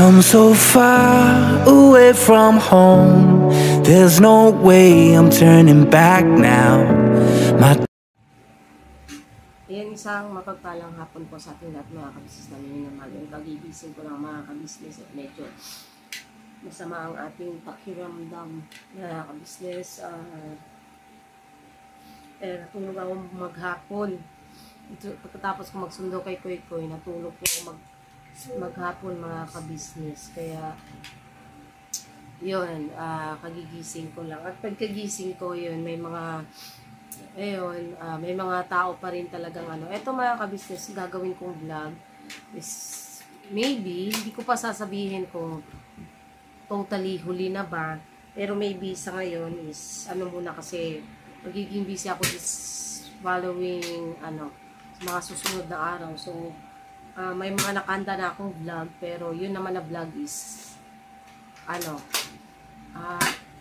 come so far away from home. There's no way I'm turning back now. Ayan, isang mapagpalang hapon po sa ating lahat mga kabisnes namin na maging kagigising ko lang mga kabisnes at medyo masama ang ating pakiramdam na kabisnes. Natulog ako maghapon. Pagkatapos ko magsundo kay Koy, natulog ko maghapon mga kabisnes. Kaya yun, kagigising ko lang. At pagkagising ko yun, may mga tao pa rin talagang Eto mga kabisnes, gagawin kong vlog is maybe, hindi ko pa sasabihin kung totally huli na ba. Pero maybe sa ngayon is muna kasi magiging busy ako this following mga susunod na araw. So may mga nakanda na akong vlog, pero yun naman na vlog is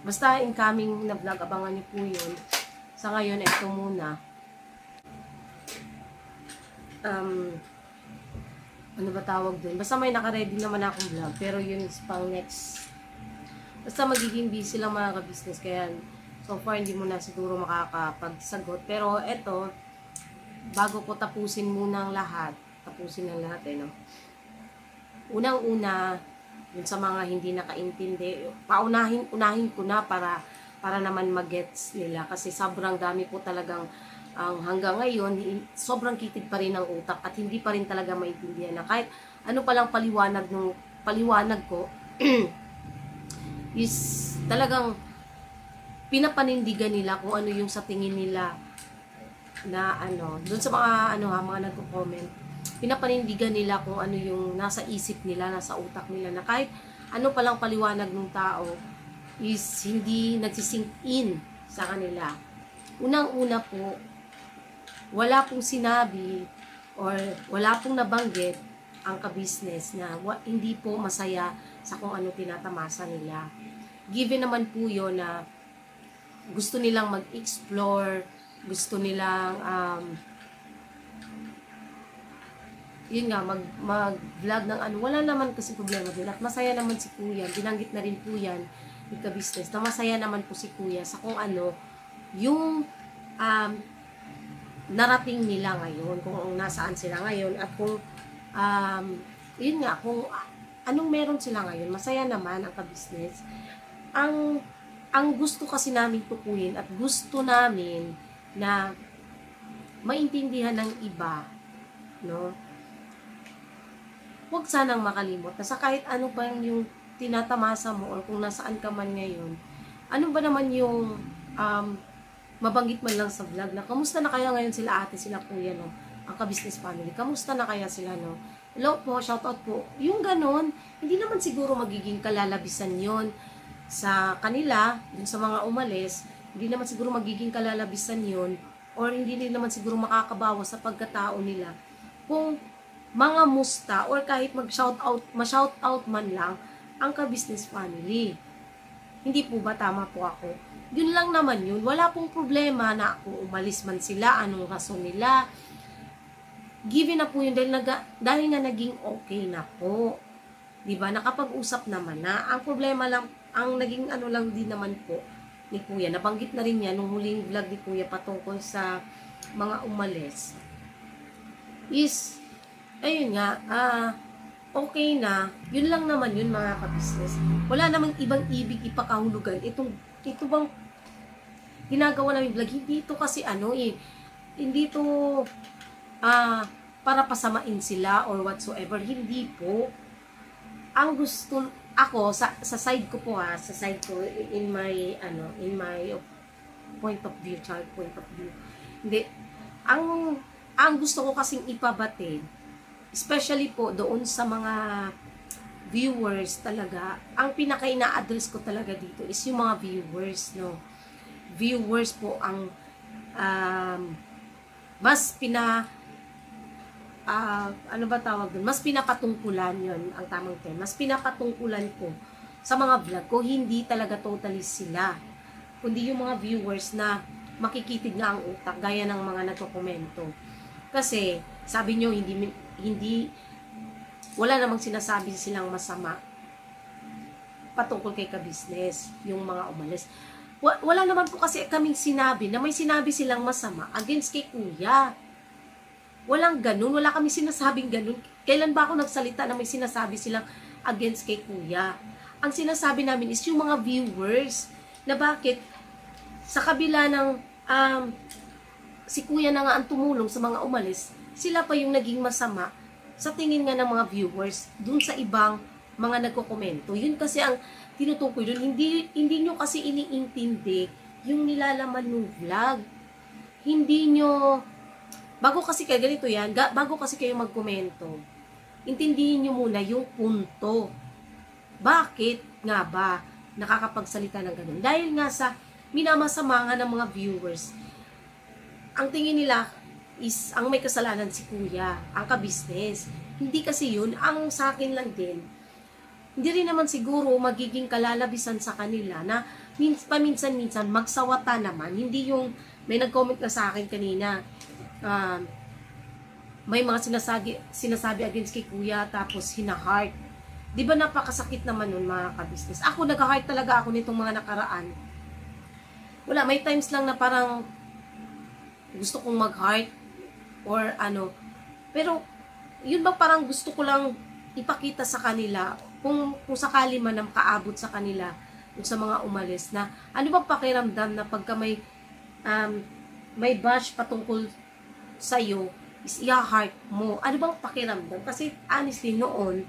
basta incoming na vlog, abangan niyo po yun. Sa ngayon, ito muna. Ano ba tawag dun? Basta may naka-ready naman akong vlog, pero yun is pang next. Basta magiging busy lang mga ka-business, kaya so far hindi mo na siguro makakapagsagot. Pero eto, bago ko tapusin muna ang lahat, no? Unang-una, yun sa mga hindi nakaintindi, unahin ko na para naman mag-gets nila, kasi sobrang dami po talagang hanggang ngayon sobrang kitid pa rin ang utak at hindi pa rin talaga maintindihan na kahit ano palang paliwanag ko is talagang pinapanindigan nila kung ano yung sa tingin nila na doon sa mga mga nagko-comment, pinapanindigan nila kung ano yung nasa isip nila, nasa utak nila, na kahit ano palang paliwanag ng tao is hindi nagsisink in sa kanila. Unang-una po, wala pong sinabi or wala pong nabanggit ang ka-business na hindi po masaya sa kung ano tinatamasa nila. Given naman po yun na gusto nilang mag-explore, gusto nilang yun nga, mag-vlog ng wala naman kasi problema din. At masaya naman si Kuya, binanggit na rin po yan ni ka-business, na masaya naman po si Kuya sa kung yung narating nila ngayon, kung nasaan sila ngayon, at kung yun nga, kung anong meron sila ngayon. Masaya naman ang ka-business. Ang gusto kasi namin tukuyin at gusto namin na maintindihan ng iba, no? Huwag sanang makalimot na sa kahit ano pa yung tinatamasa mo or kung nasaan ka man ngayon, ano ba naman yung mabanggit man lang sa vlog na kamusta na kaya ngayon sila ate, sila kuya, no? Ang ka-business family, kamusta na kaya sila, no? Hello po, shoutout po. Yung ganon, hindi naman siguro magiging kalalabisan yon sa kanila, dun sa mga umalis, hindi naman siguro magiging kalalabisan yon or hindi naman siguro makakabawas sa pagkatao nila kung mga musta or kahit ma-shoutout man lang ang ka-business family. Hindi po ba tama po ako? Yun lang naman yun. Wala pong problema na kung umalis man sila, anong rason nila. Given na po yun dahil nga naging okay na po. Diba? Nakapag-usap naman na. Ang problema lang, ang naging lang din naman po ni Kuya. Nabanggit na rin yan nung huling vlog ni Kuya patungkol sa mga umalis. Is ayun nga, okay na. Yun lang naman yun mga ka-business. Wala namang ibang ibig ipakahulugan. Ito bang ginagawa namin vlog, hindi ito kasi hindi ito para pasamain sila or whatsoever. Hindi po. Ang gusto ako sa side ko po sa side ko in my point of view, child point of view. Hindi, ang gusto ko kasing ipabatid, especially po doon sa mga viewers talaga, ang pinaka-ina-address ko talaga dito is yung mga viewers, no? Viewers po ang mas mas pinapatungkulan yon ang tamang term. Mas pinapatungkulan ko sa mga vlog ko, hindi talaga totally sila, kundi yung mga viewers na makikitid nga ang utak, gaya ng mga nagko-komento. Kasi, sabi nyo, wala namang sinasabi silang masama patungkol kay ka-business, yung mga umalis. Wala naman po kasi kaming sinabi na may sinabi silang masama against kay kuya. Walang ganun, wala kami sinasabing ganun. Kailan ba ako nagsalita na may sinasabi silang against kay kuya? Ang sinasabi namin is yung mga viewers, na bakit sa kabila ng si kuya na nga ang tumulong sa mga umalis, sila pa yung naging masama sa tingin nga ng mga viewers dun sa ibang mga nagko-komento. Yun kasi ang tinutukoy dun. Hindi nyo kasi iniintindi yung nilalaman ng vlog. Hindi nyo, bago kasi kayo ganito yan, bago kasi kayo magkomento, intindihin nyo muna yung punto. Bakit nga ba nakakapagsalita ng ganun? Dahil nga sa minamasama nga ng mga viewers, ang tingin nila is ang may kasalanan si kuya, ang ka-business. Hindi kasi yun. Ang sa akin lang din, hindi rin naman siguro magiging kalalabisan sa kanila na paminsan-minsan magsawata naman. Hindi yung, may nag-comment na sa akin kanina, may mga sinasabi against kay kuya, tapos hina-heart. Di ba napakasakit naman nun mga ka-business? Ako, nag-heart talaga ako nitong mga nakaraan. Wala, may times lang na parang gusto kong mag-heart or ano. Pero, yun ba parang gusto ko lang ipakita sa kanila kung sakali man ang kaabot sa kanila sa mga umalis na ano bang pakiramdam na pagka may bash patungkol sa'yo is i-heart mo. Ano bang pakiramdam? Kasi honestly noon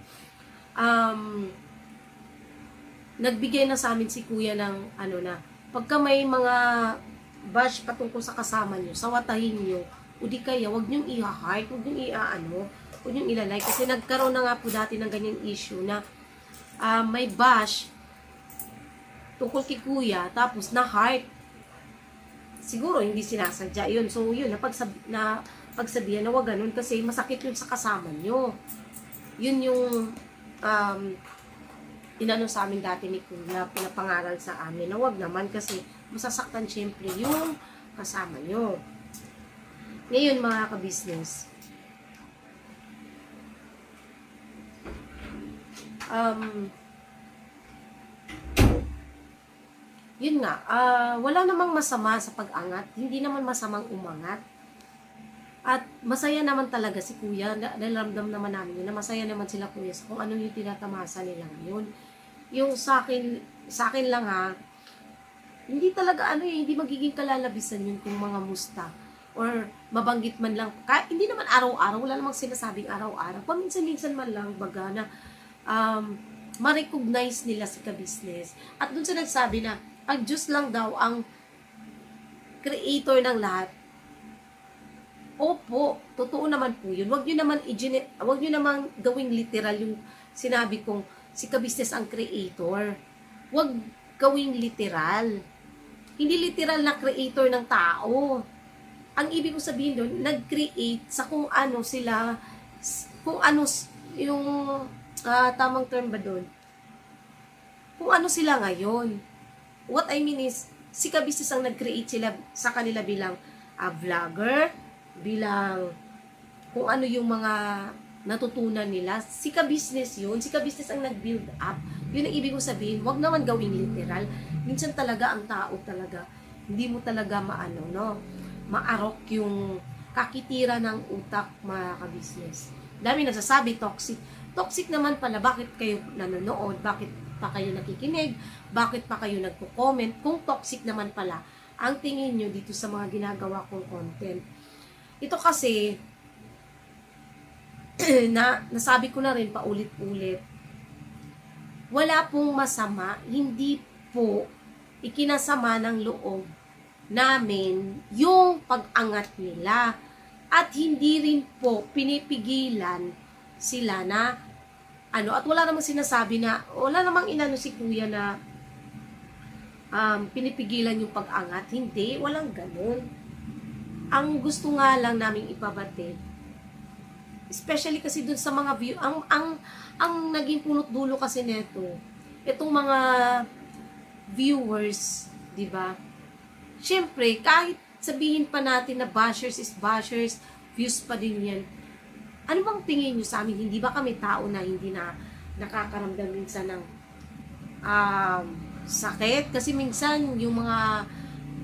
nagbigay na sa amin si kuya ng ano na pagka may mga bash patungkol sa kasama nyo, sawatahin nyo, o di kaya wag nyo i-heart, wag nyo huwag nyo ilalike. Kasi nagkaroon na nga po dati ng ganyang issue na may bash tungkol kay kuya, tapos na-heart. Siguro hindi sinasadya yun. So yun, pagsabihan na wag ganun kasi masakit yun sa kasama nyo. Yun yung inano sa amin dati ni kuya, pinapangaral sa amin na wag naman kasi masasaktan syempre yung kasama nyo. Ngayon mga ka-business, yun nga, wala namang masama sa pag-angat, hindi naman masamang umangat. At masaya naman talaga si kuya, naramdam naman namin yun, na masaya naman sila kuya sa kung ano yung tinatamasa nila ngayon. Yung sa akin lang ha, hindi talaga hindi magiging kalalabisan yun kung mga musta or mabanggit man lang, hindi naman araw-araw, wala namang sinasabing araw-araw, paminsan-minsan man lang baga na ma-recognize nila si ka-business. At dun sa nagsabi na ang Diyos lang daw ang creator ng lahat. Opo, totoo naman po yun. Wag nyo naman gawing literal yung sinabi kong si ka-business ang creator. Wag gawing literal. Hindi literal na creator ng tao. Ang ibig ko sabihin doon, nag-create sa kung ano sila, kung ano yung tamang term ba doon? Kung ano sila ngayon. What I mean is, si ka-business ang nag-create sila sa kanila bilang vlogger, bilang kung ano yung mga natutunan nila. Si ka-business yun. Si ka-business ang nag-build up. Yun ang ibig ko sabihin. Huwag naman gawing literal. Minsan talaga ang tao talaga, hindi mo talaga maarok yung kakitira ng utak mga ka-business. Dami nagsasabi, toxic. Toxic naman pala, bakit kayo nanonood? Bakit pa kayo nakikinig? Bakit pa kayo nagko-comment? Kung toxic naman pala, ang tingin nyo dito sa mga ginagawa kong content. Ito kasi, nasabi ko na rin paulit-ulit, wala pong masama, hindi po ikinasama ng loob namin yung pag-angat nila. At hindi rin po pinipigilan sila na at wala namang sinasabi na, wala namang inano si kuya na pinipigilan yung pag-angat. Hindi, walang ganun. Ang gusto nga lang naming ipabate, especially kasi dun sa mga view, ang naging punot dulo kasi neto, itong mga viewers, di ba? Siyempre, kahit sabihin pa natin na bashers is bashers, views pa din yan. Ano bang tingin nyo sa amin? Hindi ba kami tao na hindi na nakakaramdam minsan ng sakit. Kasi minsan, yung mga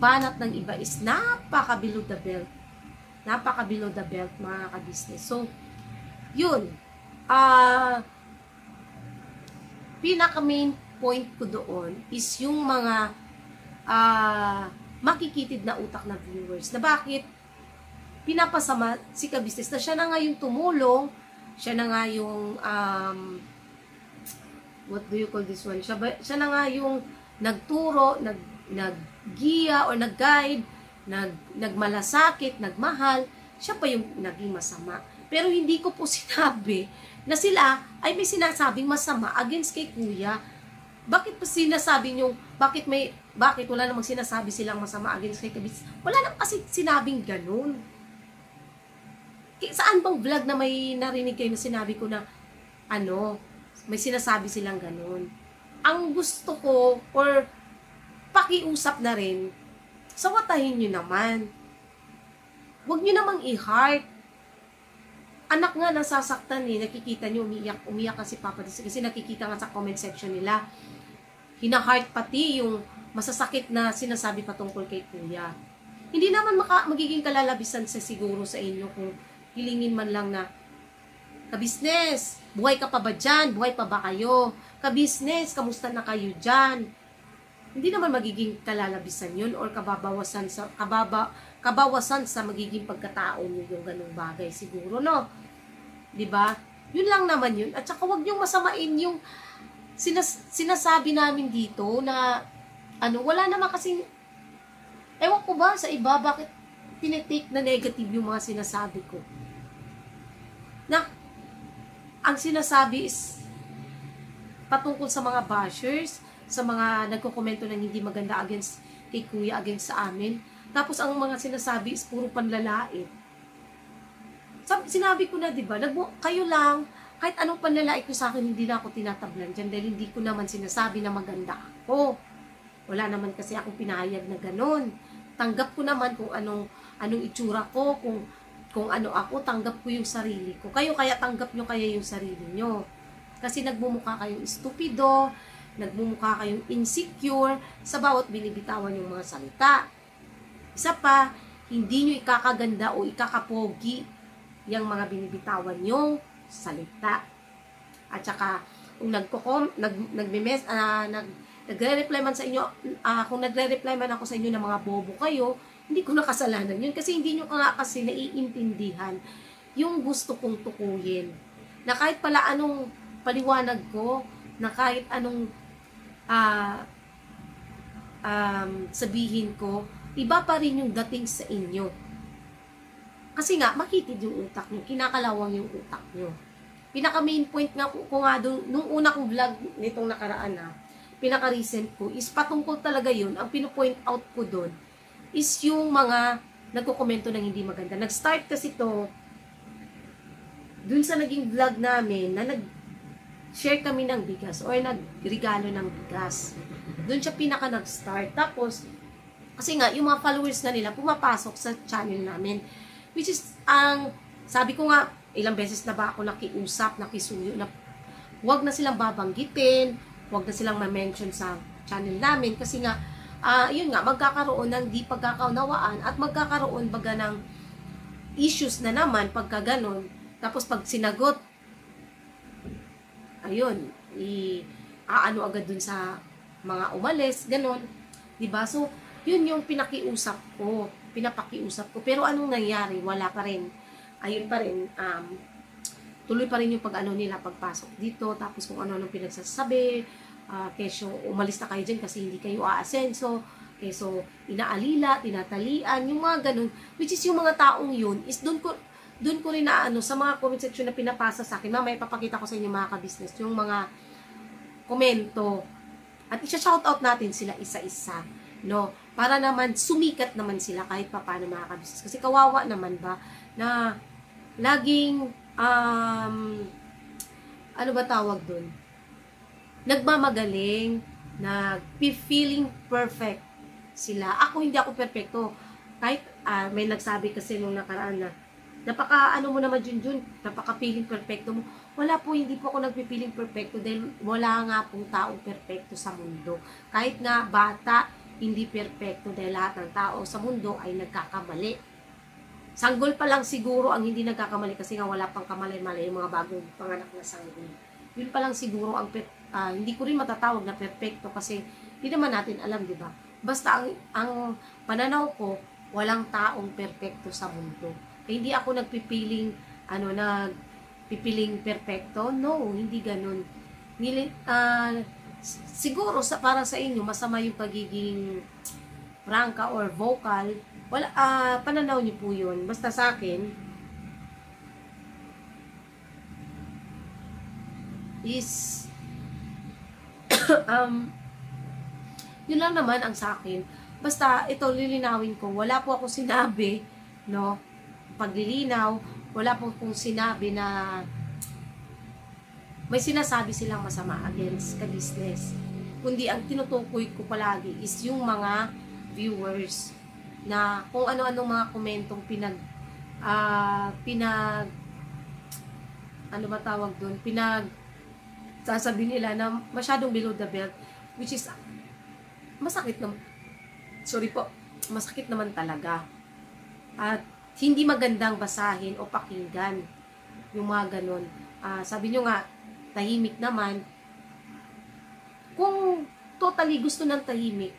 banat ng iba is napaka-below the belt. Napaka-below the belt, mga ka-business. So, yun. Pinaka-main point ko doon is yung mga makikitid na utak na viewers. Na bakit pinapasama si ka-business na siya na nga yung tumulong, siya na nga yung what do you call this one? Siya na nga yung nagturo, naggiya or nag-guide, nagmalasakit, nagmahal, siya pa yung naging masama. Pero hindi ko po sinabi na sila ay may sinasabing masama against kay kuya. Bakit pa sinasabi nyo, bakit wala namang sinasabi silang masama against kay kabis? Wala namang kasi sinabing ganun. Saan bang vlog na may narinig kayo na sinabi ko na may sinasabi silang ganun? Ang gusto ko, or pakiusap na rin, sawatahin nyo naman. Huwag nyo namang i-heart. Anak nga nasasaktan nakikita nyo, umiyak kasi Papa kasi nakikita nga sa comment section nila. Hina-heart pati yung masasakit na sinasabi patungkol kay kuya. Hindi naman magiging kalalabisan siguro sa inyo kung hilingin man lang na, ka-business, buhay ka pa ba dyan? Buhay pa ba kayo? Ka-business, kamusta na kayo dyan? Hindi naman magiging kalalabisan yun or kabawasan sa magiging pagkatao nyo yung ganung bagay siguro, no? Diba? Yun lang naman yun. At saka huwag niyong masamain yung sinasabi namin dito na wala naman kasing, ewan ko ba sa iba, bakit tinitake na negative yung mga sinasabi ko. Na, ang sinasabi is patungkol sa mga bashers, sa mga nagkokomento ng hindi maganda against kay kuya, against sa amin. Tapos ang mga sinasabi is puro panlalait. Sinabi ko na, diba, kayo lang, kahit anong panlalait ko sa akin, hindi na ako tinatablan dyan dahil hindi ko naman sinasabi na maganda ako. Wala naman kasi akong pinahayag na ganun. Tanggap ko naman kung anong itsura ko, kung ano ako, tanggap ko yung sarili ko. Kayo kaya tanggap nyo kaya yung sarili nyo. Kasi nagmumukha kayong estupido, nagmumukha kayong insecure sa bawat binibitawan yung mga salita. Isa pa, hindi nyo ikakaganda o ikakapogi yung mga binibitawan yung salita. At saka, kung nagre-reply man sa inyo, kung nagre-reply man ako sa inyo ng mga bobo kayo, hindi ko nakasalanan yun kasi hindi nyo nga kasi naiintindihan yung gusto kong tukuyin. Na kahit pala anong paliwanag ko, na kahit anong sabihin ko, iba pa rin yung dating sa inyo. Kasi nga, makitid yung utak nyo, kinakalawang yung utak nyo. Pinaka-main point nga ko nga doon, nung una kong vlog nitong nakaraan pinaka-recent ko, is patungkol talaga yun, ang pinu-point out ko doon, is yung mga nagko-komento ng hindi maganda. Nag-start kasi to dun sa naging vlog namin na nag-share kami ng bigas or nagregalo ng bigas. Dun siya nag-start. Tapos, kasi nga, yung mga followers na nila pumapasok sa channel namin. Which is, sabi ko nga, ilang beses na ba ako nakiusap, nakisuyo, na huwag na silang babanggitin, huwag na silang ma-mention sa channel namin. Kasi nga, yun nga, magkakaroon ng di pagkakaunawaan at magkakaroon baga ng issues na naman pagka ganon. Tapos pag sinagot, ayun, aano agad dun sa mga umalis, ganon. Diba? So, yun yung pinapakiusap ko. Pero anong nangyari? Wala pa rin. Ayun pa rin, tuloy pa rin yung nila pagpasok dito. Tapos kung ano-anong pinagsasabi, keso umalis na kayo dyan kasi hindi kayo aasenso, keso inaalila, tinatalian, yung mga ganun. Which is yung mga taong yun, is doon ko rin sa mga comment section na pinapasa sa akin. Mamaya ipapakita ko sa inyo mga ka-business, yung mga komento. At isa-shoutout natin sila isa-isa. No? Para naman sumikat naman sila kahit paano mga ka-business. Kasi kawawa naman ba na laging ano ba tawag doon? Nagmamagaling, feeling perfect sila. Ako hindi ako perfecto. Kahit may nagsabi kasi nung nakaraan na Napaka ano mo naman Junjun, napaka piling perfecto mo. Wala po, hindi po ako nagpipiling perfecto dahil wala nga pong taong perfecto sa mundo. Kahit nga bata, hindi perfecto dahil lahat ng tao sa mundo ay nagkakamali. Sanggol pa lang siguro ang hindi nagkakamali kasi nga wala pang kamalay-malay yung mga bagong panganak na sanggol. Yun pa lang siguro ang hindi ko rin matatawag na perfecto kasi hindi naman natin alam, di ba? Basta ang pananaw ko, walang taong perfecto sa mundo. Kaya hindi ako nagpipiling nagpipiling perfecto. No, hindi ganun. Siguro para sa inyo masama yung pagiging prangka or vocal. Wala, pananaw niyo po yun. Basta sa akin is yun lang naman ang sa akin. Basta ito lilinawin ko, wala po ako sinabi, no? Paglilinaw, wala po akong sinabi na may sinasabi silang masama against ka-business. Kundi ang tinutukoy ko palagi is yung mga viewers na kung ano-anong mga komentong ano ba tawag doon, sasabi nila na masyadong below the belt, which is masakit naman talaga. At hindi magandang basahin o pakinggan yung mga ganun. Sabi nyo nga, tahimik naman. Kung totally gusto ng tahimik,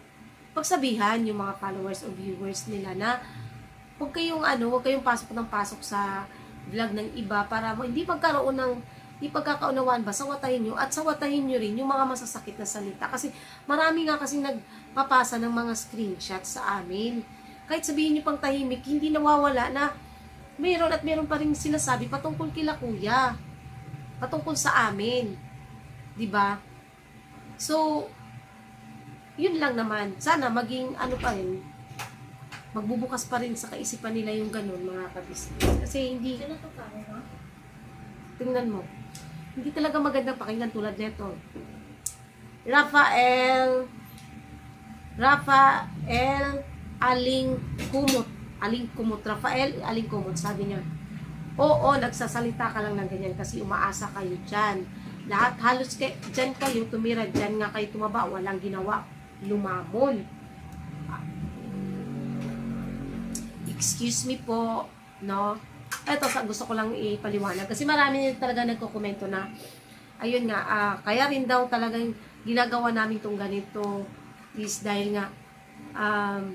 pagsabihan yung mga followers o viewers nila na huwag kayong pasok ng pasok sa vlog ng iba para hindi magkaroon ng pagkakaunawaan ba, sawatahin nyo at sawatahin nyo rin yung mga masasakit na salita. Kasi marami nga kasi nagpapasa ng mga screenshots sa amin. Kahit sabihin nyo pang tahimik, hindi nawawala na meron pa rin sinasabi patungkol kila kuya. Patungkol sa amin. 'Di ba? So, yun lang naman. Sana maging pa rin, magbubukas pa rin sa kaisipan nila yung ganun, mga kabisnes. Kasi hindi, tingnan mo, hindi talaga magandang pakinggan tulad nito. Rafael Aling Kumot, Rafael Aling Kumot, sabi niya, oo, nagsasalita ka lang ng ganyan kasi umaasa kayo dyan. Halos dyan kayo, tumira dyan nga kayo tumaba, walang ginawa, lumamon. Excuse me po, no? Ito, gusto ko lang ipaliwanag. Kasi marami talaga nagkokomento na, ayun nga, kaya rin daw talagang ginagawa namin itong ganito is dahil nga,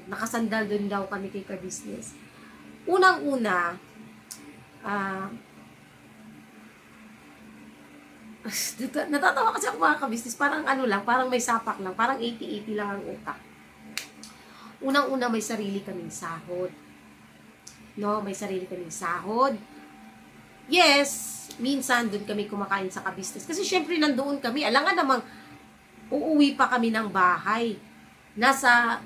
nakasandal din daw kami kay ka-business. Unang-una, natatawa kasi ako mga ka-business, parang parang may sapak lang, parang 80-80 lang ang utak. Unang-una, may sarili kaming sahod. No, may sarili kaming sahod. Yes, minsan doon kami kumakain sa ka-business. Kasi syempre nandoon kami, alangan namang uuwi pa kami ng bahay. Nasa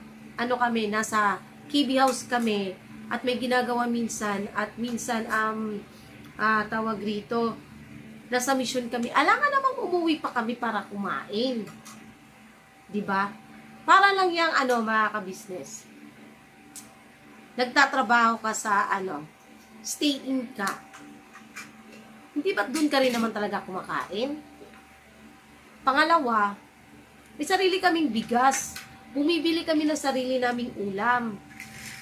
KB house kami at may ginagawa minsan at minsan tawag rito, nasa mission kami. Alangan namang umuwi pa kami para kumain. 'Di ba? Para lang yang mga ka-business. Nagtatrabaho ka sa stay in ka. Hindi ba doon ka rin naman talaga kumakain? Pangalawa, may sarili kaming bigas. Bumibili kami ng sarili naming ulam.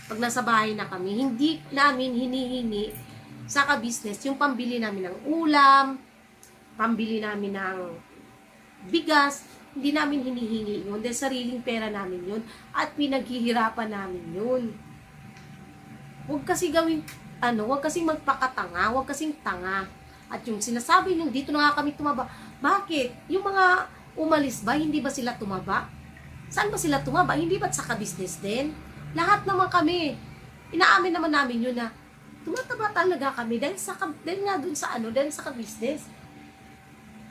Pag nasa bahay na kami, hindi namin hinihingi sa ka-business yung pambili namin ng ulam, pambili namin ng bigas, hindi namin hinihingi yun. Dahil sariling pera namin yun at pinaghihirapan namin yun. Huwag kasi huwag kasing magpakatanga, huwag kasing tanga. At yung sinasabi nyo, dito na nga kami tumaba. Bakit? Yung mga umalis ba, hindi ba sila tumaba? Saan ba sila tumaba? Hindi ba't sa ka-business din? Lahat naman kami. Inaamin naman namin yun na tumataba talaga kami dahil nga dun sa dahil sa ka-business.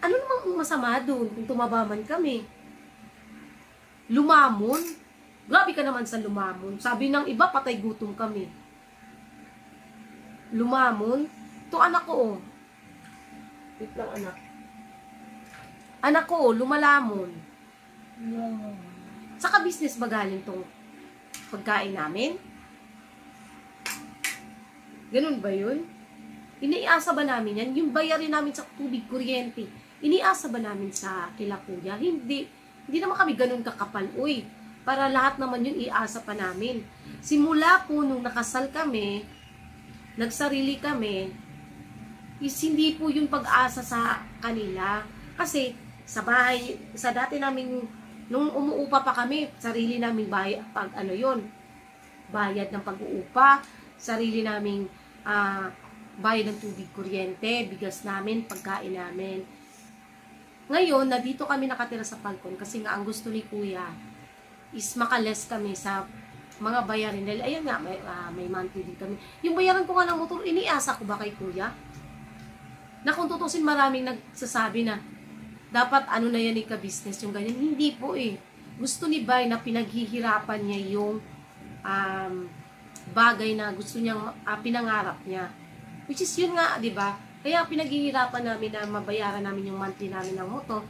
Ano namang masama dun kung tumaba man kami? Lumamon? Grabe ka naman sa lumamon. Sabi ng iba, patay gutom kami. Lumamon? Ito anak ko, wait lang anak. Anak ko, lumalamon. Sa ka-business ba galing tong pagkain namin? Ganun ba yun? Iniasa ba namin yan? Yung bayarin namin sa tubig, kuryente, iniasa ba namin sa kila kuya? Hindi. Hindi naman kami ganun kakapal. Uy, para lahat naman yun iasa pa namin. Simula po nung nakasal kami, nagsarili kami, is hindi po yung pag-asa sa kanila. Kasi sa bahay, sa dati namin, nung umuupa pa kami, sarili naming bayad, pag ano yun, bayad ng pag-uupa, sarili naming bayad ng tubig, kuryente, bigas namin, pagkain namin. Ngayon, na dito kami nakatira sa Falcon kasi nga ang gusto ni Kuya is makales kami sa mga bayarin. Dahil ayun nga, may monthly din kami. Yung bayaran ko nga ng motor, iniasa ko ba kay Kuya? Na kung tutusin, maraming nagsasabi na dapat ano na yan ka-business yung ganyan. Hindi po eh. Gusto ni Bay na pinaghihirapan niya yung bagay na gusto niyang pinangarap niya. Which is yun nga, di ba? Kaya pinaghihirapan namin na mabayaran namin yung monthly namin ng motor.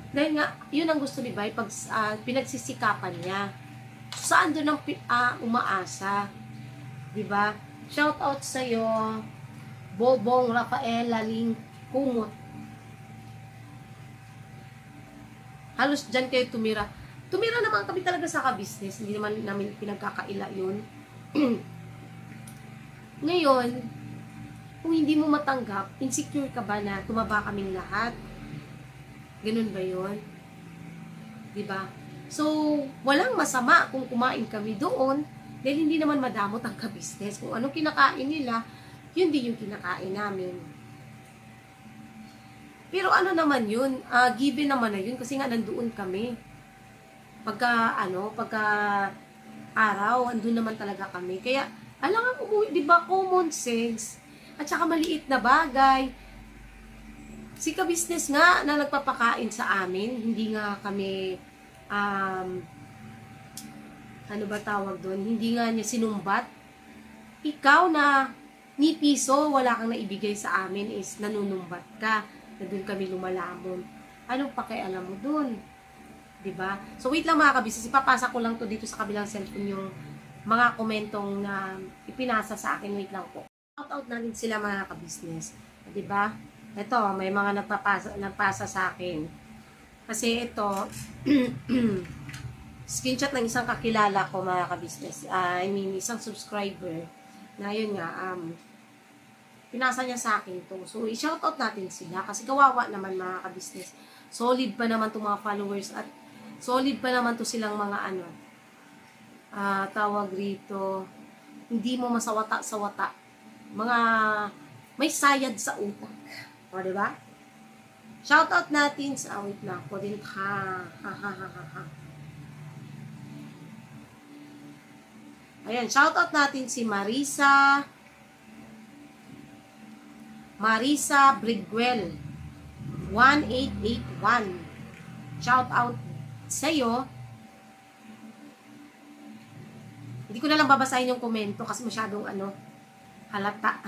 Dahil nga, yun ang gusto ni Bay pag pinagsisikapan niya. Saan doon ang umaasa? Di ba? Shout out sa'yo, Bobong Rafael Laling Kumot. Halos dyan kayo tumira. Tumira naman kami talaga sa ka-business. Hindi naman namin pinagkakaila yun. Ngayon, kung hindi mo matanggap, insecure ka ba na tumaba kaming lahat? Ganun ba yun? Diba? So, walang masama kung kumain kami doon dahil hindi naman madamot ang ka-business. Kung anong kinakain nila, yun din yung kinakain namin. Pero ano naman yun? Given naman na yun kasi nga nandoon kami. Pagka araw, andun naman talaga kami. Kaya, alam nga umuwi, di ba, common sense, at saka maliit na bagay. Si ka-business nga na nagpapakain sa amin, hindi nga kami, ano ba tawag doon, hindi nga niya sinumbat. Ikaw na ni piso, wala kang naibigay sa amin is nanunumbat ka, na doon kami lumalamon. Anong pakialam mo doon? Diba? So wait lang mga ka-business, ipapasa ko lang to dito sa kabilang cellphone yung mga komentong na ipinasa sa akin. Wait lang po. Shout out natin sila mga ka-business. Diba? Ito, may mga nagpasa sa akin. Kasi ito, screenshot ng isang kakilala ko mga ka-business. I mean, isang subscriber. Na yun nga, pinasa niya sa akin to. So, i-shout out natin sila. Kasi kawawa naman mga ka-business. Solid pa naman itong mga followers. At solid pa naman to silang mga tawag rito, hindi mo masawata-sawata. Mga may sayad sa utak. O, diba? Shoutout natin sa wait lang po din. Ayan, shoutout natin si Marisa Briguel 1881. Shoutout sa'yo. Hindi ko na lang babasahin yung komento kasi masyadong halata.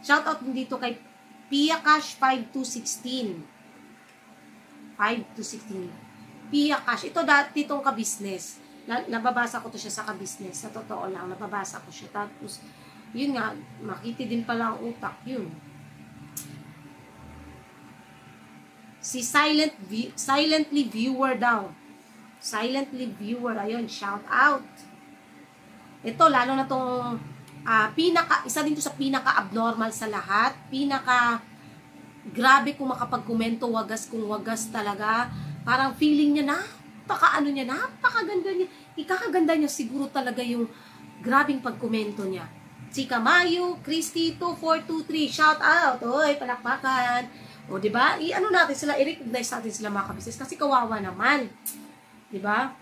Shoutout din dito kay Pia Cash 5216. 5216. Pia Cash. Ito dati itong ka-business. Nababasa ko to siya sa ka-business. Sa totoo lang, nababasa ko siya. Tapos, yun nga, makiti din pala ang utak. Yun. Si Silently Viewer daw. Silently Viewer. Ayun, shout out. Ito, lalo na tong isa din to sa pinaka-abnormal sa lahat. Grabe kung makapag-komento, wagas kung wagas talaga. Parang feeling niya, napakaganda niya. Ikakaganda niya siguro talaga yung grabing pagkomento niya. Si Kamayo, Christy 2423, shout out. Oy, palakpakan. O, diba? Natin sila, i-recognize natin sila mga kabisnes kasi kawawa naman. Diba?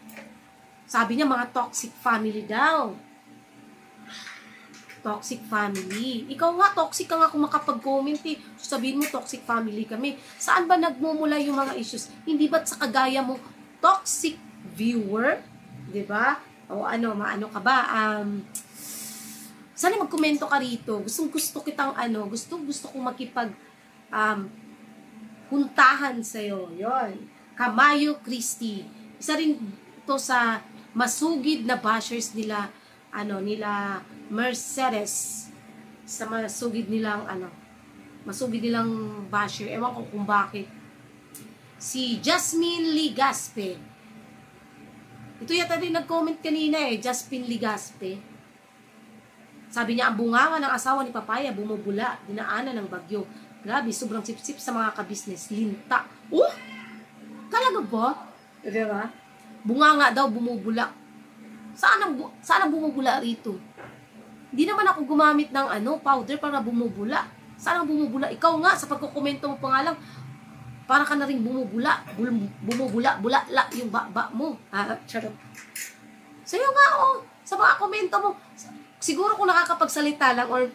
Sabi niya, mga toxic family daw. Toxic family. Ikaw nga, toxic ka nga kung makapag-comment eh. Sabihin mo, toxic family kami. Saan ba nagmumula yung mga issues? Hindi ba't sa kagaya mo, toxic viewer? Diba? O maano ka ba? Sana magkomento ka rito. Gusto kitang gusto kong makipag puntahan sa'yo. Yon. Kamayo Christy. Isa rin to sa masugid na bashers nila, nila Mercedes. Sa masugid nilang, Masugid nilang basher. Ewan ko kung bakit. Si Jasmine Ligaspe. Ito yata din nag-comment kanina Jasmine Ligaspe. Sabi niya, ang bunganga ng asawa ni Papaya bumubula, dinaanan ng bagyo. Grabe, sobrang sip-sip sa mga kabisnes. Linta. Talaga ba? Diba? Bunganga daw bumubula. Saan ang bumubula rito? Hindi naman ako gumamit ng powder para bumubula. Saan ang bumubula? Ikaw nga, sa pagkukomento mo pa nga lang, para ka na rin bumubula. Bula yung ba mo. Charot. Sa'yo nga, sa mga komento mo, siguro kung nakakapagsalita lang or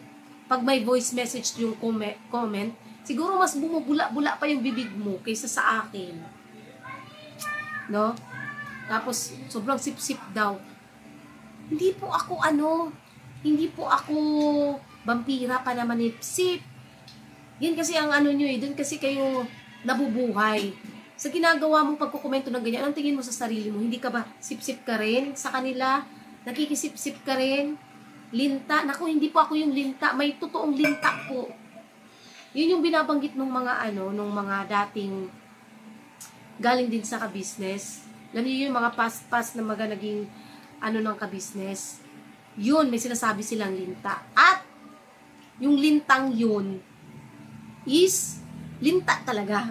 pag may voice message yung comment, siguro mas bumubula-bula pa yung bibig mo kaysa sa akin. No? Tapos, sobrang sip-sip daw. Hindi po ako vampira pa naman sip. Yan kasi ang nyo doon kasi kayo nabubuhay. Sa ginagawa mong pagkukomento ng ganyan, anong tingin mo sa sarili mo? Hindi ka ba sip-sip ka rin sa kanila? Nakikisip-sip ka rin? Linta? Naku, hindi po ako yung linta. May totoong linta po. Yun yung binabanggit ng mga nung mga dating galing din sa ka-business. Alam niyo yung mga past na mga naging ng ka-business. Yun, may sinasabi silang linta. At yung lintang yun is linta talaga.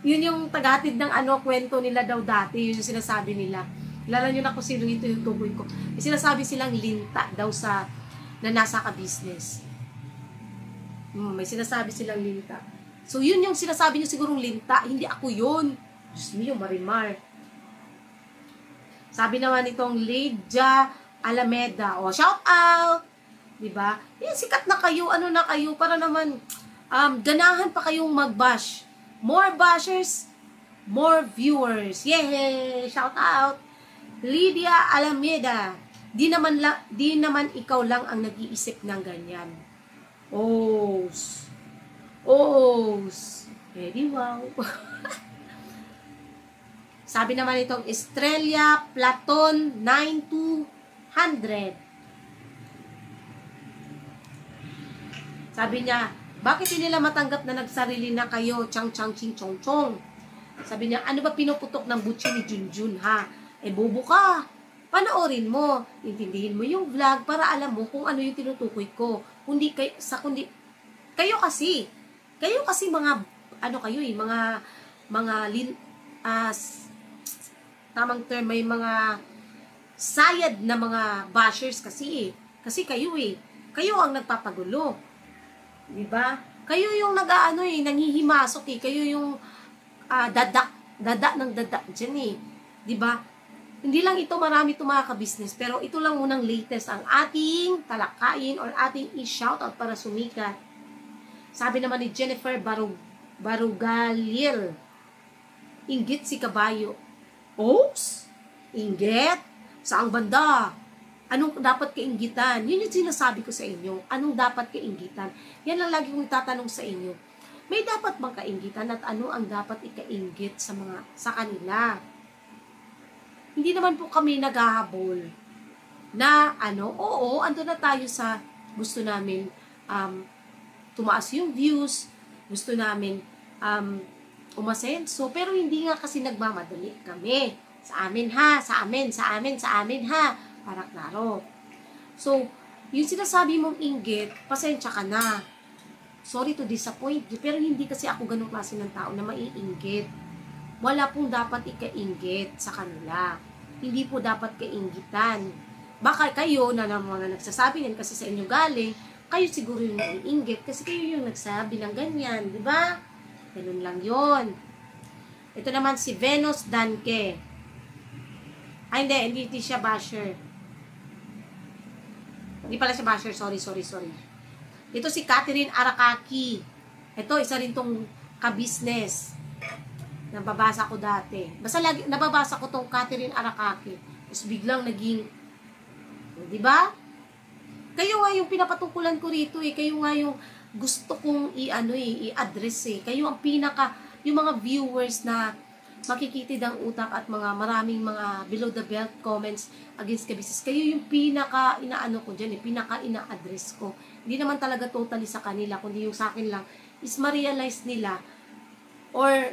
Yun yung tagahatid ng kwento nila daw dati. Yun yung sinasabi nila. Kilala nyo na kung sino ito yung tukoy ko. May sinasabi silang linta daw na nasa ka-business. May sinasabi silang linta. So, yun yung sinasabi nyo sigurong linta. Hindi ako yun. Diyos niyo, Marimar. Sabi naman itong Lydia Alameda. Shout out! Diba? Yan, sikat na kayo. Na kayo? Para naman, ganahan pa kayong mag-bash. More bashers, more viewers. Yay! Shout out! Lydia Alameda. Di naman ikaw lang ang nag-iisip ng ganyan. Very wow. Sabi naman itong Estrella Platon 9200. Sabi niya, bakit hindi nila matanggap na nagsarili na kayo? Chang chang ching chong chong. Sabi niya, ano ba pinuputok ng butsi ni Junjun ha? Bobo ka. Panoorin mo. Intindihin mo yung vlog para alam mo kung ano yung tinutukoy ko. Kundi kayo kasi mga tamang term, may mga sayad na mga bashers kasi Kasi kayo kayo ang nagpapagulo. Diba? Kayo yung nanghihimasok Kayo yung dada dyan Diba? Hindi lang ito, marami ito mga ka-business, pero ito lang unang latest ang ating talakayin or ating i-shoutout para sumikat. Sabi naman ni Jennifer Barugalil, inggit si kabayo. Oops! Inggit? Saang banda? Anong dapat kainggitan? Yun yung sinasabi ko sa inyo. Anong dapat kainggitan? Yan lang lagi kong tatanong sa inyo. May dapat bang kainggitan at ano ang dapat ikainggit sa kanila? Hindi naman po kami naghahabol na oo, ando na tayo sa gusto namin tumaas yung views, gusto namin umasenso, pero hindi nga kasi nagmamadali kami. Sa amin ha, sa amin ha, para klaro. So, yung sinasabi mong inggit, pasensya ka na. Sorry to disappoint you, pero hindi kasi ako ganung klase ng tao na maiinggit. Wala pong dapat ikainggit sa kanila. Hindi po dapat kainggitan. Baka kayo na mga nagsasabi yan kasi sa inyo galing, kayo siguro yung naiinggit kasi kayo yung nagsabi ng ganyan, di ba? Ganun lang yon. Ito naman si Venus Danke. Ay, hindi siya basher. Hindi pala siya basher, sorry. Ito si Catherine Arakaki. Ito, isa rin tong ka-business. Nababasa ko dati. Basta lagi, nababasa ko tong Catherine Arakaki. Tapos biglang naging, di ba? Kayo nga yung pinapatungkulan ko rito Kayo nga yung gusto kong i-address Kayo ang yung mga viewers na makikitid ang utak at maraming mga below the belt comments against ka-business. Kayo yung pinaka inaano ko dyan, pinaka ina-address ko. Hindi naman talaga totally sa kanila, kundi yung sa akin lang is ma-realize nila or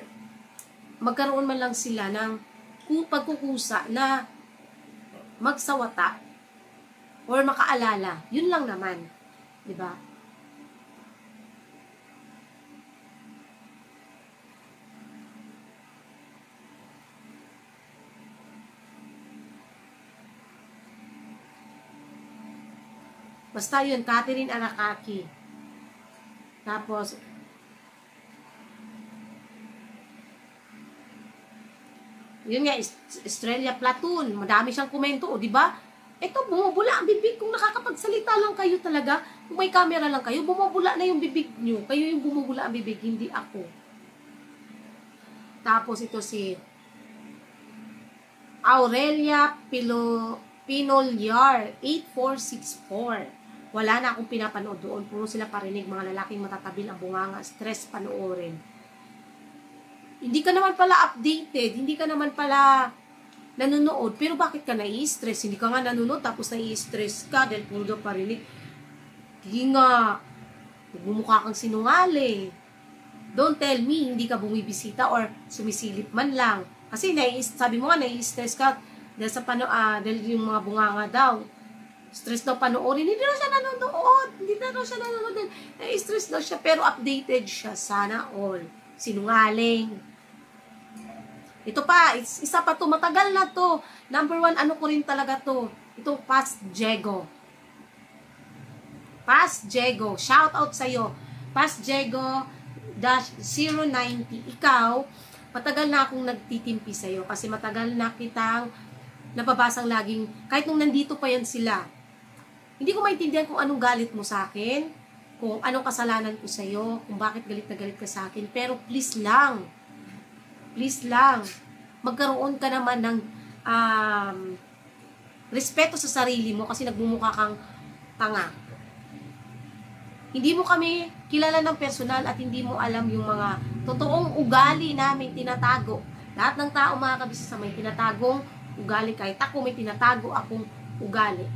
magkaroon man lang sila ng pagkukusa na magsawata or makaalala. Yun lang naman. Diba? Basta yun, Catherine Arakaki. Tapos, yun nga, Estrella Platoon. Madami siyang komento, o diba? Ito, bumubula ang bibig. Kung nakakapagsalita lang kayo talaga, kung may camera lang kayo, bumubula na yung bibig nyo. Kayo yung bumubula ang bibig, hindi ako. Tapos ito si Aurelia Pinolyar, 8464. Wala na akong pinapanood doon. Puro sila parinig, mga lalaking matatabil ang bunganga, stress panoorin. Hindi ka naman pala updated, hindi ka naman pala nanonood, pero bakit ka nai-stress? Hindi ka nga nanonood, tapos nai-stress ka dahil puro daw parinig. Hindi nga, bumukha kang sinungaling. Don't tell me, hindi ka bumibisita or sumisilip man lang. Kasi sabi mo nga, nai-stress ka dahil sa dahil yung mga bunganga daw. Stress daw panoorin. Hindi na siya nanonood. Hindi na siya nanonood. Nai-stress daw siya, pero updated siya. Sana all. Sinungaling. Ito pa, isa pa to, matagal na to. Number 1, ano ko rin talaga to. Ito, Past Diego. Past Diego. Shout out sa'yo. Past Diego -090. Ikaw, matagal na akong nagtitimpi sa'yo kasi matagal na kitang nababasang laging, kahit nung nandito pa yan sila, hindi ko maintindihan kung anong galit mo sa akin, kung anong kasalanan ko sa'yo, kung bakit galit na galit ka sa akin, pero please lang, magkaroon ka naman ng respeto sa sarili mo kasi nagmumukha kang tanga. Hindi mo kami kilala ng personal at hindi mo alam yung mga totoong ugali namin tinatago. Lahat ng tao, mga kabisnes, may tinatagong ugali. Kahit ako, may tinatago akong ugali.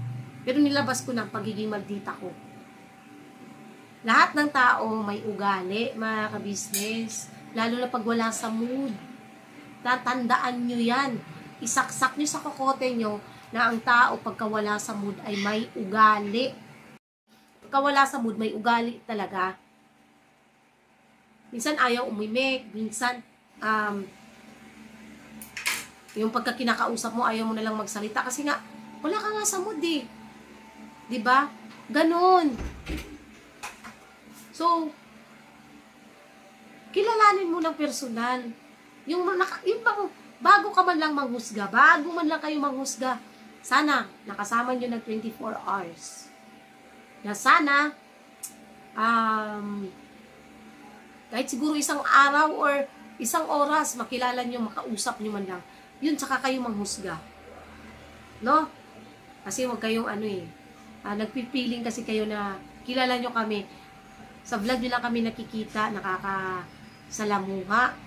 Pero nilabas ko ng pagiging maldita ko. Lahat ng tao may ugali, mga kabisnes. Lalo na pag wala sa mood. Tatandaan nyo yan. Isaksak nyo sa kokote nyo na ang tao pagka wala sa mood ay may ugali. Pagka wala sa mood, may ugali talaga. Minsan ayaw umimik, minsan yung pagka kinakausap mo, ayaw mo na lang magsalita kasi nga, wala ka nga sa mood eh. Diba? Ganon. So, kilalanin mo ng personal. Yung bago ka man lang manghusga, bago man lang kayo manghusga, sana, nakasama nyo ng 24 hours. Na sana, kahit siguro isang araw or isang oras, makilala nyo, makausap nyo man lang. Yun, tsaka kayo manghusga. No? Kasi huwag kayong nagpipiling kasi kayo na kilala nyo kami. Sa vlog nyo lang kami nakikita, nakakasalamuha.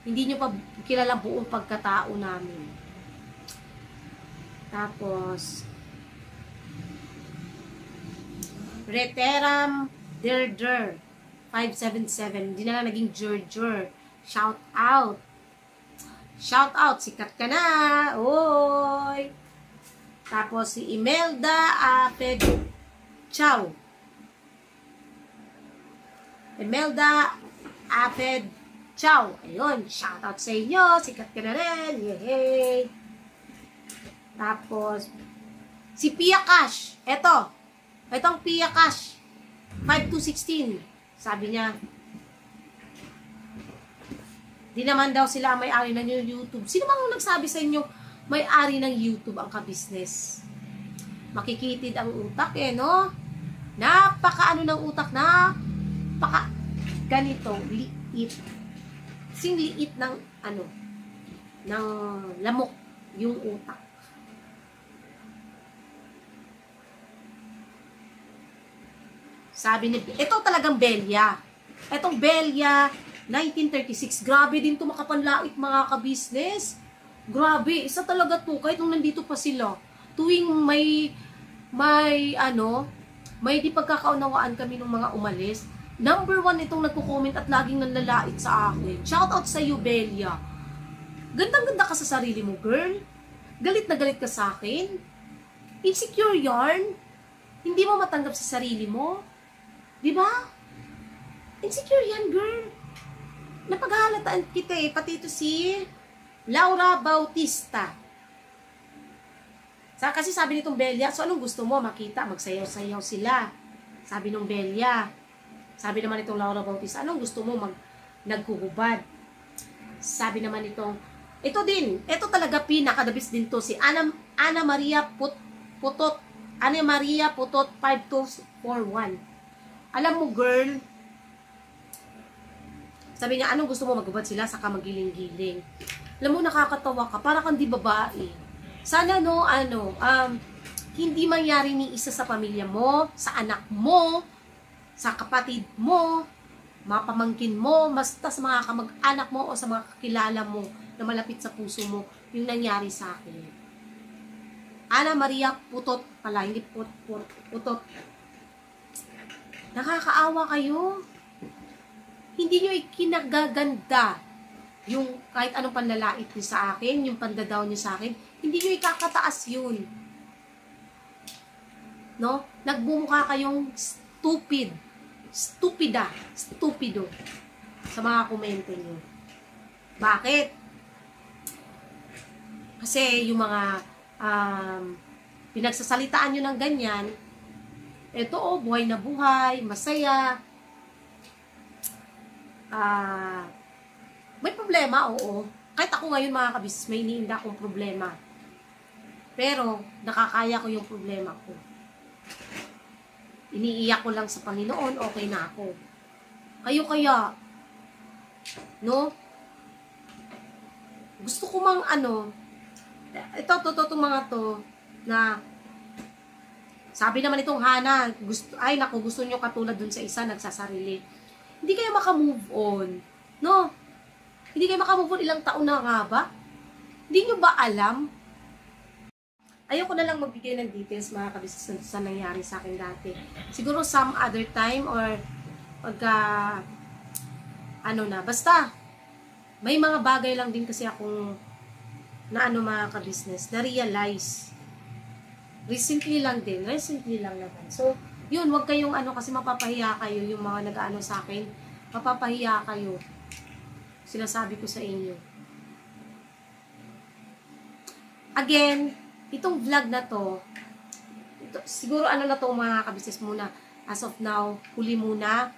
Hindi nyo pa kilala buong pagkatao namin. Tapos, Reteram Derder 577. Hindi na lang naging Jurjur. Shout out. Shout out. Sikat ka na. Oy. Tapos si Imelda Aped Chow. Imelda Aped Chow. Ayun. Shout out sa inyo. Sikat ka na rin. Yay. Tapos si Pia Cash. Etong Pia Cash. 5216. Sabi niya, di naman daw sila may-ari ng YouTube. Sino bang nagsabi sa inyo may-ari ng YouTube ang ka-business? Makikitid ang utak no? Napaka ng utak, napaka ganito, liit. Sing liit ng ng lamok yung utak. Sabi ni, ito talagang belya. Itong belya 1936. Grabe din to makapanlait mga ka-business. Grabe, isa talaga to kahit nung nandito pa sila. Tuwing may di pagkakaunawaan kami ng mga umalis. Number 1 itong nagko-comment at laging nanlalait sa akin. Shout out sa iyo, Belia. Gandang-ganda ka sa sarili mo, girl. Galit na galit ka sa akin. Insecure yarn. Hindi mo matanggap sa sarili mo. Di ba? Insecure yan, girl. Napaghahalataan kita eh. Pati ito si Laura Bautista. Kasi sabi nitong Belia, so anong gusto mo? Makita, magsayaw-sayaw sila. Sabi nung Belia. Sabi naman itong Laura Bautista, anong gusto mo? Nagkuhubad. Sabi naman itong, ito din, ito talaga pinakadabis din to, si Ana Maria Putot. Ana Maria Putot 5241. Alam mo, girl, sabi niya, anong gusto mo? Maghubad sila, saka magiling-giling. Alam mo, nakakatawa ka, para kang di babae. Sana, hindi mangyari ni isa sa pamilya mo, sa anak mo, sa kapatid mo, mga pamangkin mo, basta sa mga kamag-anak mo o sa mga kakilala mo na malapit sa puso mo, yung nangyari sa akin. Ana Maria Putot pala, hindi Putot. Nakakaawa kayo. Hindi nyo ikinagaganda yung kahit anong panlalait nyo sa akin, yung pandadaw nyo sa akin, hindi nyo ikakataas yun. No? Nagbumukha kayong stupido sa mga komento nyo. Bakit? Kasi yung mga pinagsasalitaan nyo ng ganyan, eto buhay na buhay, masaya, may problema, oo. Kahit ako ngayon mga kabis, may iniinda akong problema. Pero, nakakaya ko yung problema ko. Iniiyak ko lang sa Panginoon, okay na ako. Kayo kaya, no? Gusto ko mang itong mga to, na, sabi naman itong Hana, gusto nyo katulad dun sa isa, nagsasarili. Hindi kayo makamove on, no? Hindi kayo makamove on, ilang taon na nga ba? Hindi nyo ba alam? Ayoko na lang magbigay ng details mga kabisnes sa nangyari sa akin dati. Siguro some other time or basta may mga bagay lang din kasi akong mga kabisnes, na-realize. Recently lang naman. So, yun, wag kayong kasi mapapahiya kayo yung mga nag-aano sa akin. Mapapahiya kayo. Sinasabi ko sa inyo. Again, itong vlog na to, siguro na to mga kabisnes muna. As of now, huli muna.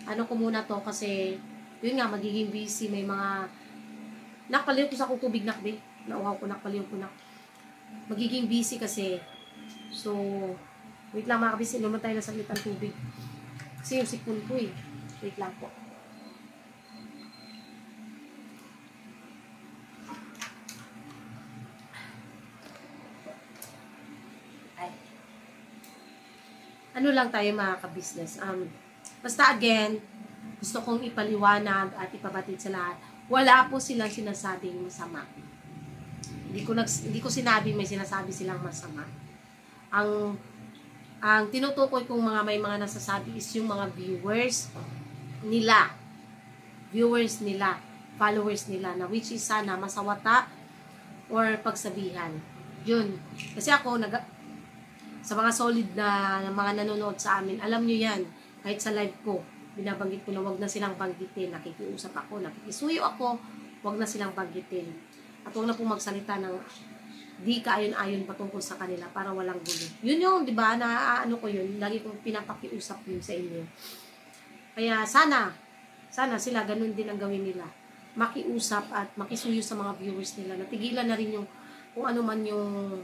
Ko muna to kasi, yun nga, magiging busy. May mga, nakpaliw ko sa akong tubig nakbe. Nauhaw ko, nakpaliw ko na. Magiging busy kasi. So, wait lang mga kabisnes, naman tayo na saglit ang tubig. Kasi yung sipon ko eh. Wait lang po. Ano lang tayo mga ka-business. Basta again, gusto kong ipaliwanag at ipabatid sa lahat. Wala po silang sinasabing masama. Hindi ko sinabing may sinasabi silang masama. Ang tinutukoy kong may mga nasasabi is yung mga viewers nila, followers nila, na which is sana masawata or pagsabihan. Yun. Kasi ako, sa mga solid na mga nanonood sa amin, alam nyo yan, kahit sa live ko, binabanggit ko na wag na silang banggitin, nakikiusap ako, nakikisuyo ako, wag na silang banggitin. At huwag na pong magsalita ng di kaayon-ayon patungkol sa kanila para walang gulo. Yun yung, di ba, ko yun, lagi kong pinapakiusap yun sa inyo. Kaya sana sila ganun din ang gawin nila. Makiusap at makisuyo sa mga viewers nila. Natigilan na rin yung kung ano man yung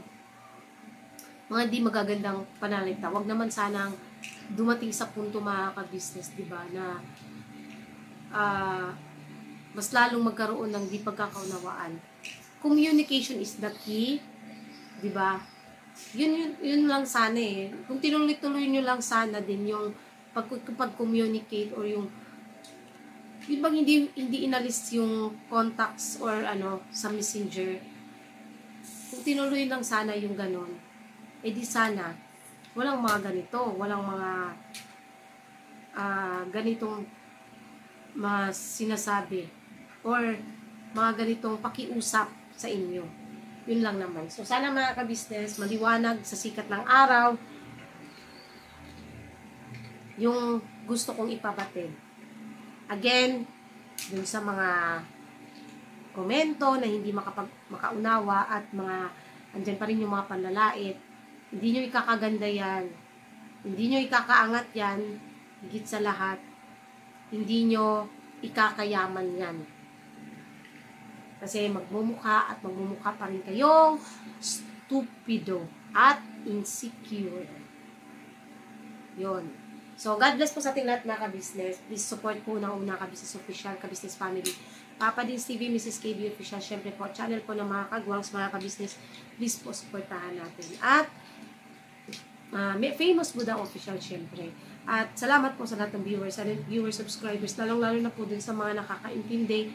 mga di magagandang panalita. Wag naman sanang dumating sa punto mga ka-business, di ba, na mas lalong magkaroon ng di pagkakaunawaan. Communication is the key, di ba? Yun lang sana eh. Kung tinuloy-tuloy nyo lang sana din yung pag-communicate or yung Yun bang hindi inalis yung contacts or sa messenger? Kung tinuloy lang sana yung ganon, di sana walang mga ganito, walang mga ganitong mga sinasabi or mga ganitong pakiusap sa inyo. Yun lang naman. So, sana mga ka-business, maliwanag sa sikat ng araw yung gusto kong ipabatid. Again, dun sa mga komento na hindi makaunawa at andyan pa rin yung mga panlalait, hindi nyo ikakaganda yan, hindi nyo ikakaangat yan, higit sa lahat, hindi nyo ikakayaman yan. Kasi magmumukha pa rin kayong stupido at insecure. Yun. So, God bless po sa ating lahat, mga ka-business. Please support po ng Una Ka-Business Official, Ka-Business Family. Papa Dins TV, Mrs. KB Official. Siyempre po, channel po ng mga kagwangs, mga ka-business. Please po, supportahan natin. At, may famous Buddha Official, siyempre. At, salamat po sa lahat ng viewers, subscribers, lalong-lalo na po dun sa mga nakakaintindi,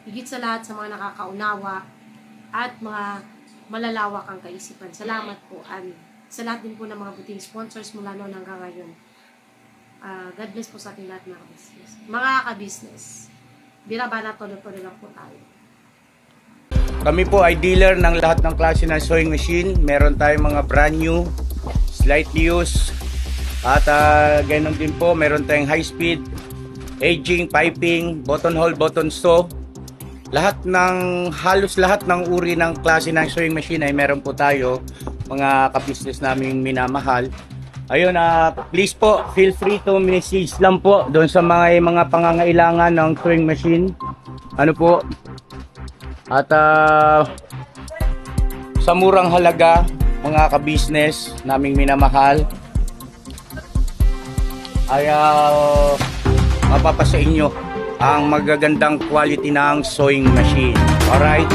higit sa lahat sa mga nakakaunawa at mga malalawak ang kaisipan. Salamat po. And sa lahat din po ng mga buting sponsors mula noon hanggang ngayon. God bless po sa ating lahat, mga ka-business. Mga ka-business, birabana todo-todo lang po tayo. Kami po ay dealer ng lahat ng klase ng sewing machine. Meron tayong mga brand new, slightly used, at ganoon din po, meron tayong high speed, aging, piping, button hole, button sew. Halos lahat ng uri ng klase ng sewing machine ay meron po tayo, mga ka-business naming minamahal. Ayun, please po, feel free to message lang po doon sa mga pangangailangan ng sewing machine. Ano po? At sa murang halaga, mga ka-business naming minamahal, ay mapapasa inyo ang magagandang quality ng sewing machine. Alright?